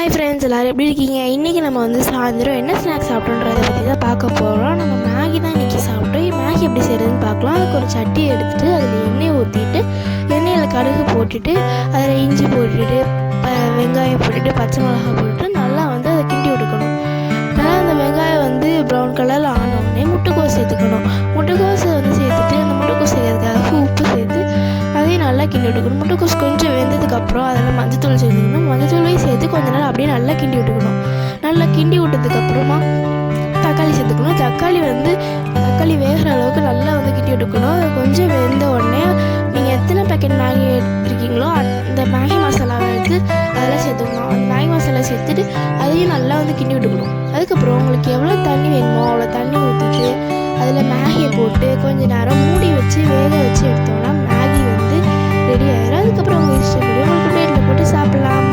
Hi friends, எல்லோரும் எப்படி இருக்கீங்க? இன்றைக்கி நம்ம வந்து சாயந்தரம் என்ன ஸ்நாக்ஸ் சாப்பிட்டோன்றதை பற்றி தான் பார்க்க போகிறோம். நம்ம மேகி தான் இன்றைக்கி சாப்பிட்டோம். மேகி எப்படி செய்கிறதுன்னு பார்க்கலாம். அதுக்கு ஒரு சட்டியை எடுத்துகிட்டு அதில் எண்ணெய் ஊற்றிட்டு எண்ணெயில் கடுகு போட்டுட்டு அதில் இஞ்சி போட்டுட்டு வெங்காயம் போட்டுட்டு பச்சை மிளகாய் போட்டுட்டு நல்லா வந்து அதை கிண்டி விட்டுக்கணும். நல்லா அந்த வெங்காயம் வந்து ப்ரௌன் கலரில் ஆனோடனே முட்டைக்கோஸ் சேர்த்துக்கணும். முட்டைக்கோஸை வந்து சேர்த்துட்டு அந்த முட்டைக்கோஸ் செய்கிறதுக்காக உப்பு சேர்த்து அதையும் நல்லா கிண்டி விட்டுக்கணும். முட்டைக்கோஸ் கொஞ்சம் வெந்ததுக்கப்புறம் அதில் மஞ்சத்தூள் சேர்த்துக்கணும். மஞ்சத்தூளையும் சேர்த்து கொஞ்ச நேரம் அப்படியே நல்லா கிண்டி விட்டுக்கணும். நல்லா கிண்டி விட்டதுக்கப்புறமா தக்காளி சேர்த்துக்கணும். தக்காளி வேகிற அளவுக்கு நல்லா வந்து கிண்டி விட்டுக்கணும். அது கொஞ்சம் வெந்த உடனே நீங்கள் எத்தனை பேக்கெட் மேகி எடுத்துருக்கீங்களோ அந்த மேகி மசாலாவை எடுத்து அதெல்லாம் சேர்த்துக்கணும். அந்த மேகி மசாலா சேர்த்துட்டு அதையும் நல்லா வந்து கிண்டி விட்டுக்கணும். அதுக்கப்புறம் உங்களுக்கு எவ்வளோ தண்ணி வேணுமோ அவ்வளோ தண்ணி ஊற்றிட்டு அதில் மேகியை போட்டு கொஞ்சம் நேரம் மூடி வச்சு வேக வச்சு எடுத்தோம்னா மேகி வந்து ரெடி ஆயிடும். அதுக்கப்புறம் உங்கள் இஷ்டப்படி உங்களுக்கு பிளேட்டில் போட்டு சாப்பிட்லாம்.